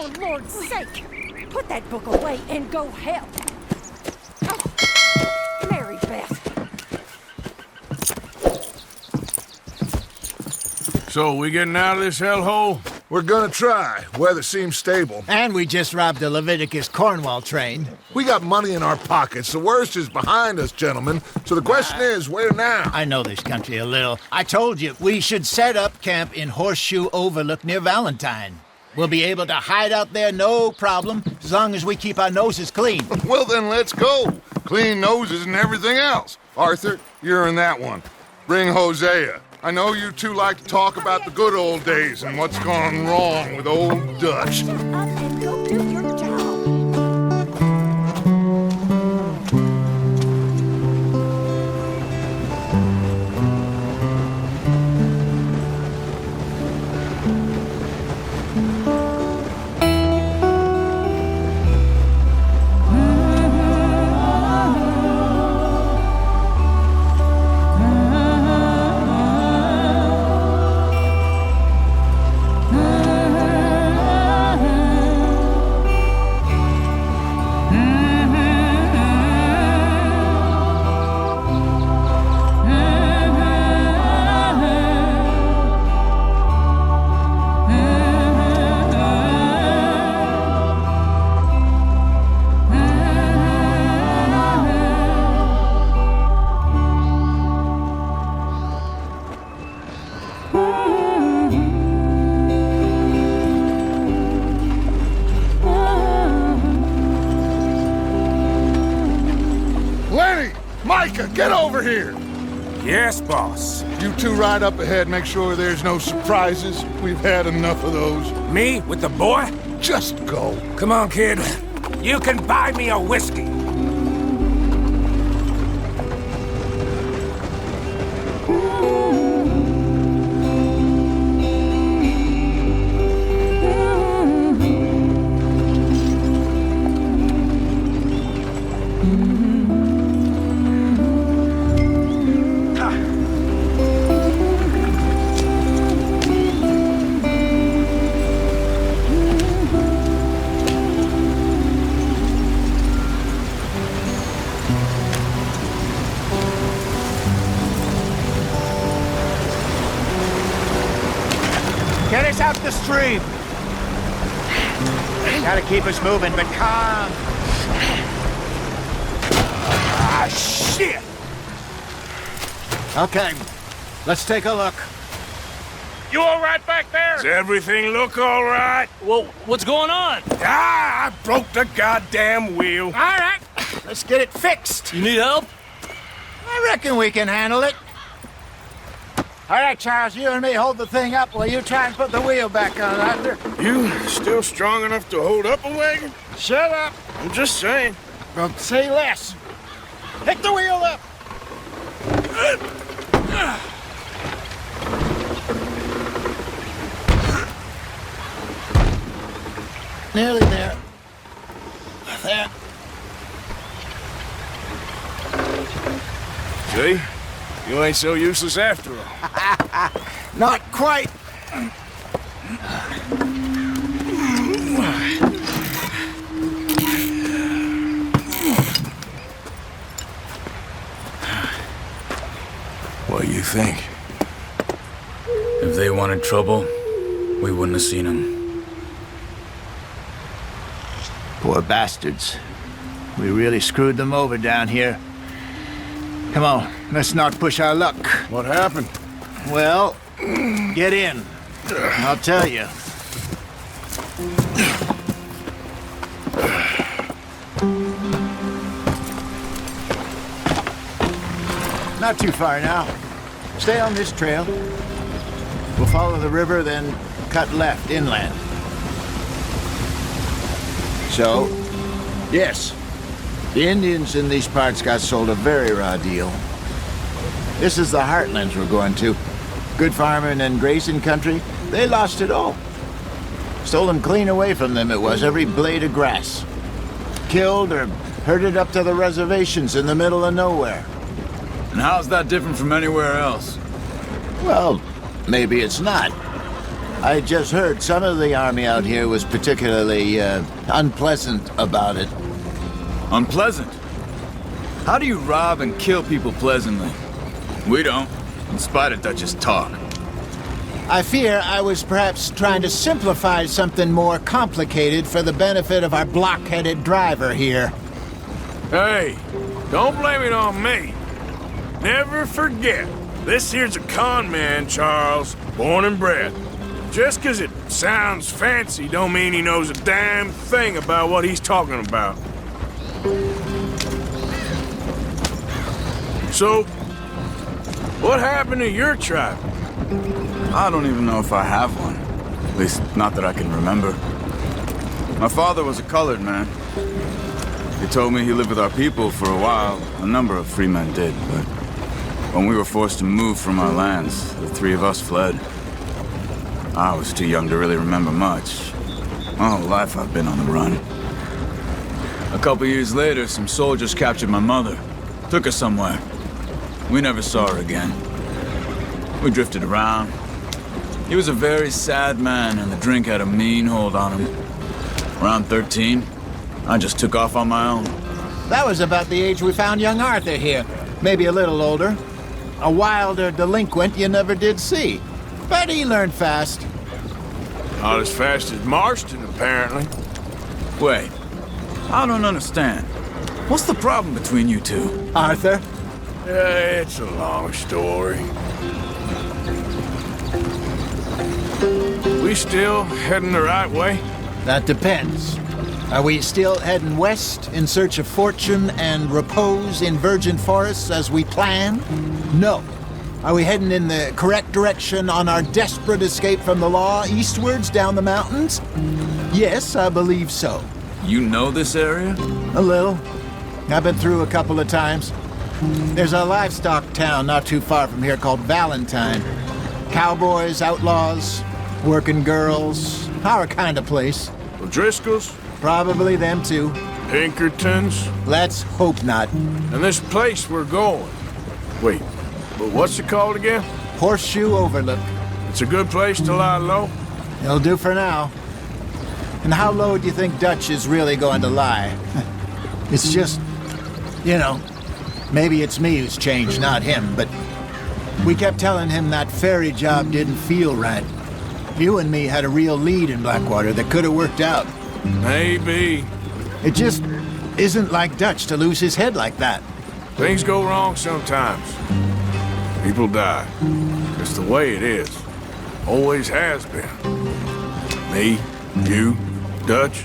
For Lord's sake, put that book away and go help. Oh, Mary Beth. So, we getting out of this hellhole? We're gonna try. Weather seems stable. And we just robbed the Leviticus Cornwall train. We got money in our pockets. The worst is behind us, gentlemen. So the question is, where now? I know this country a little. I told you, we should set up camp in Horseshoe Overlook near Valentine. We'll be able to hide out there, no problem, as long as we keep our noses clean. Well, then let's go. Clean noses and everything else. Arthur, you're in that one. Bring Hosea. I know you two like to talk about the good old days and what's gone wrong with old Dutch. Shut up and go do your job. Micah, get over here! Yes, boss. You two ride up ahead, make sure there's no surprises. We've had enough of those. Me with the boy? Just go. Come on, kid. You can buy me a whiskey. Get us out the stream. Gotta keep us moving, but calm. Ah, shit! Okay, let's take a look. You all right back there? Does everything look all right? Well, what's going on? Ah, I broke the goddamn wheel. All right, let's get it fixed. You need help? I reckon we can handle it. All right, Charles, you and me hold the thing up while you try and put the wheel back on, Arthur. You still strong enough to hold up a wagon? Shut up. I'm just saying. Don't say less. Pick the wheel up. Nearly there. There. See? You ain't so useless after all. Not quite. What do you think? If they wanted trouble, we wouldn't have seen them. Poor bastards. We really screwed them over down here. Come on, let's not push our luck. What happened? Well, get in. I'll tell you. Not too far now. Stay on this trail. We'll follow the river, then cut left inland. So, yes, the Indians in these parts got sold a very raw deal. This is the heartlands we're going to. Good farming and grazing country, they lost it all. Stolen clean away from them it was, every blade of grass. Killed or herded up to the reservations in the middle of nowhere. And how's that different from anywhere else? Well, maybe it's not. I just heard some of the army out here was particularly unpleasant about it. Unpleasant? How do you rob and kill people pleasantly? We don't, in spite of Dutch's talk. I fear I was perhaps trying to simplify something more complicated for the benefit of our block-headed driver here. Hey, don't blame it on me. Never forget, this here's a con man, Charles, born and bred. Just 'cause it sounds fancy don't mean he knows a damn thing about what he's talking about. So, what happened to your tribe? I don't even know if I have one. At least, not that I can remember. My father was a colored man. He told me he lived with our people for a while. A number of free men did, but when we were forced to move from our lands, the three of us fled. I was too young to really remember much. My whole life I've been on the run. A couple years later, some soldiers captured my mother. Took her somewhere. We never saw her again. We drifted around. He was a very sad man, and the drink had a mean hold on him. Around 13, I just took off on my own. That was about the age we found young Arthur here. Maybe a little older. A wilder delinquent you never did see. But he learned fast. Not as fast as Marston, apparently. Wait, I don't understand. What's the problem between you two? Arthur? It's a long story. We still heading the right way? That depends. Are we still heading west in search of fortune and repose in virgin forests as we planned? No. Are we heading in the correct direction on our desperate escape from the law eastwards down the mountains? Yes, I believe so. You know this area? A little. I've been through a couple of times. There's a livestock town not too far from here called Valentine. Cowboys, outlaws, working girls, our kind of place. O'Driscoll's? Probably them too. Pinkertons? Let's hope not. And this place we're going. Wait, but what's it called again? Horseshoe Overlook. It's a good place to lie low? It'll do for now. And how low do you think Dutch is really going to lie? It's just, you know, maybe it's me who's changed, not him, but we kept telling him that ferry job didn't feel right. You and me had a real lead in Blackwater that could have worked out. Maybe. It just isn't like Dutch to lose his head like that. Things go wrong sometimes. People die. It's the way it is. Always has been. Me, you, Dutch.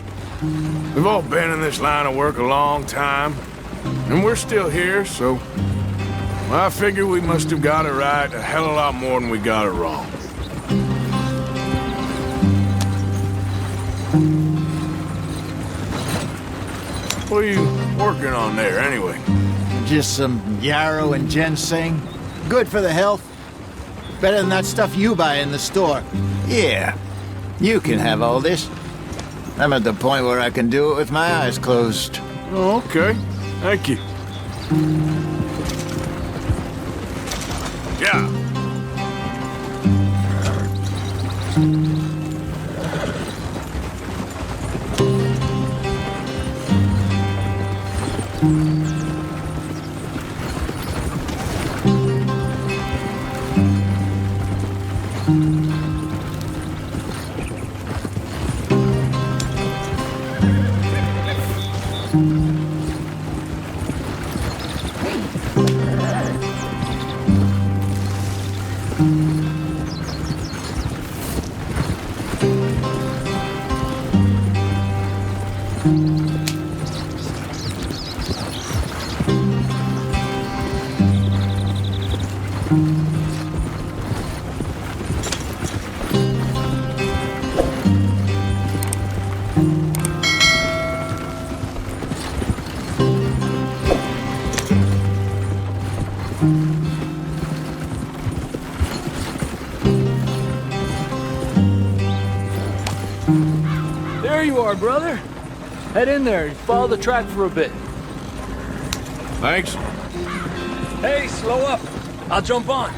We've all been in this line of work a long time. And we're still here, so... well, I figure we must have got it right a hell of a lot more than we got it wrong. What are you working on there, anyway? Just some yarrow and ginseng. Good for the health. Better than that stuff you buy in the store. Yeah, you can have all this. I'm at the point where I can do it with my eyes closed. Oh, okay. Thank you. Yeah. There you are, brother. Head in there and follow the track for a bit. Thanks. Hey, slow up. I'll jump on.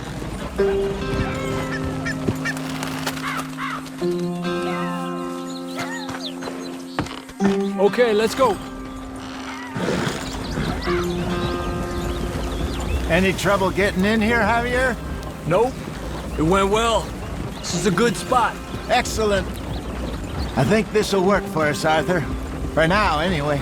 Okay, let's go. Any trouble getting in here, Javier? Nope. It went well. This is a good spot. Excellent. I think this'll work for us, Arthur. For now, anyway.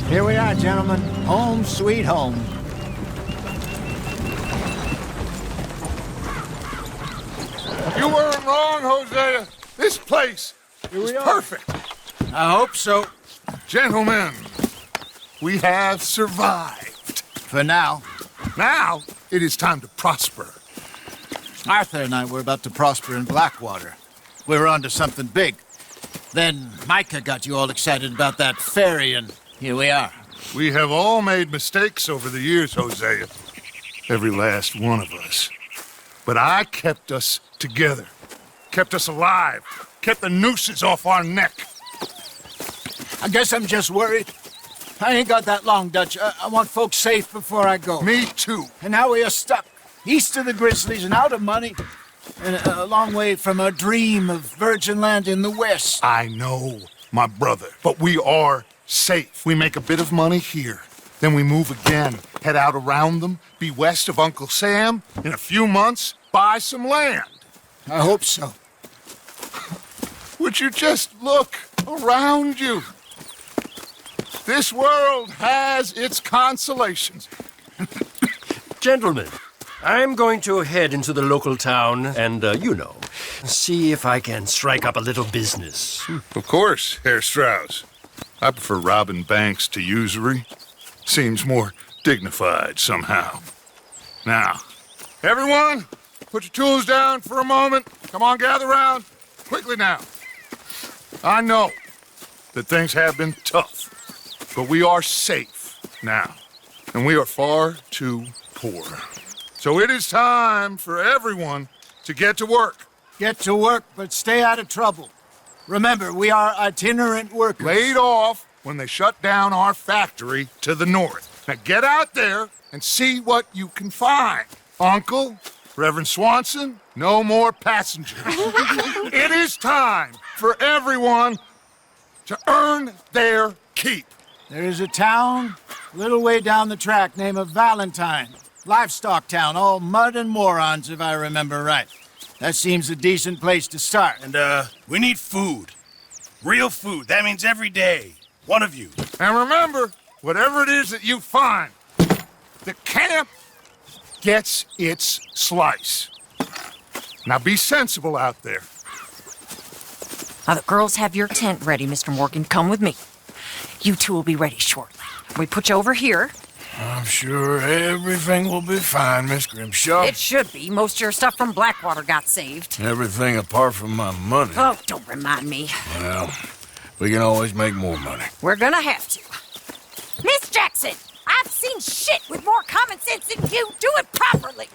Here we are, gentlemen. Home sweet home. You weren't wrong, Hosea. This place is perfect. I hope so. Gentlemen, we have survived. For now. Now, it is time to prosper. Arthur and I were about to prosper in Blackwater. We were onto something big. Then Micah got you all excited about that ferry, and here we are. We have all made mistakes over the years, Hosea. Every last one of us. But I kept us together. Kept us alive. Kept the nooses off our neck. I guess I'm just worried. I ain't got that long, Dutch. I want folks safe before I go. Me too. And now we are stuck, east of the Grizzlies and out of money, and a long way from a dream of virgin land in the west. I know, my brother. But we are safe. We make a bit of money here. Then we move again, head out around them, be west of Uncle Sam. In a few months, buy some land. I hope so. Would you just look around you? This world has its consolations. Gentlemen, I'm going to head into the local town and, see if I can strike up a little business. Of course, Herr Strauss. I prefer robbing banks to usury. Seems more dignified somehow. Now, everyone, put your tools down for a moment. Come on, gather round. Quickly now. I know that things have been tough, but we are safe now, and we are far too poor. So it is time for everyone to get to work. Get to work, but stay out of trouble. Remember, we are itinerant workers. Laid off when they shut down our factory to the north. Now get out there and see what you can find. Uncle, Reverend Swanson, no more passengers. It is time for everyone to earn their keep. There is a town a little way down the track named Valentine. Livestock town, all mud and morons, if I remember right. That seems a decent place to start. And, we need food. Real food. That means every day. One of you. And remember, whatever it is that you find, the camp gets its slice. Now be sensible out there. Now, the girls have your tent ready, Mr. Morgan. Come with me. You two will be ready shortly. We put you over here. I'm sure everything will be fine, Miss Grimshaw. It should be. Most of your stuff from Blackwater got saved. Everything apart from my money. Oh, don't remind me. Well, we can always make more money. We're gonna have to. Miss Jackson, I've seen shit with more common sense than you. Do it properly.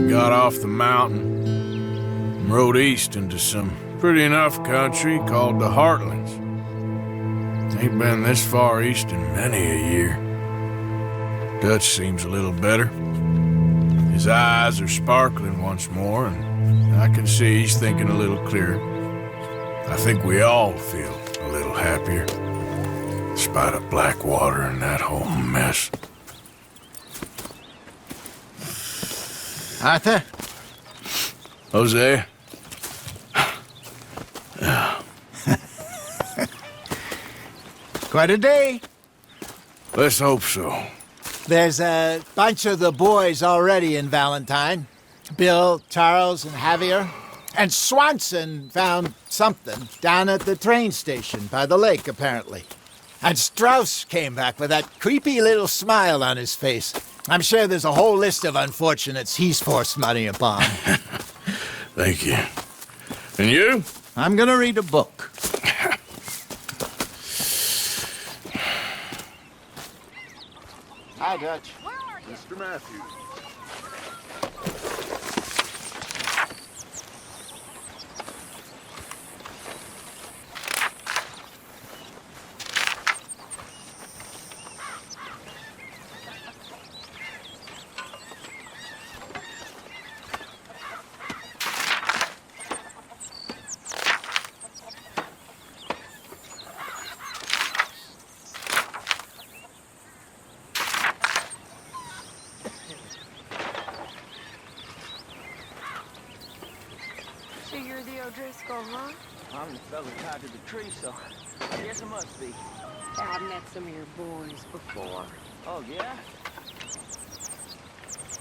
Got off the mountain and rode east into some pretty enough country called the Heartlands. Ain't been this far east in many a year. Dutch seems a little better. His eyes are sparkling once more, and I can see he's thinking a little clearer. I think we all feel a little happier, in spite of Blackwater and that whole mess. Arthur? Jose? Quite a day. Let's hope so. There's a bunch of the boys already in Valentine. Bill, Charles, and Javier. And Swanson found something down at the train station by the lake, apparently. And Strauss came back with that creepy little smile on his face. I'm sure there's a whole list of unfortunates he's forced money upon. Thank you. And you? I'm gonna read a book. Hi, Dutch. Mr. Matthews. So you're the O'Driscoll, huh? I'm the fella tied to the tree, so I guess I must be. Yeah, I've met some of your boys before. Oh, yeah?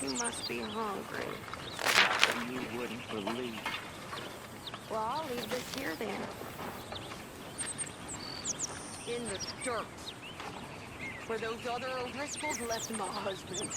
You must be hungry. You wouldn't believe. Well, I'll leave this here then. In the dirt. Where those other O'Driscolls left my husband.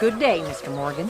Good day, Mr. Morgan.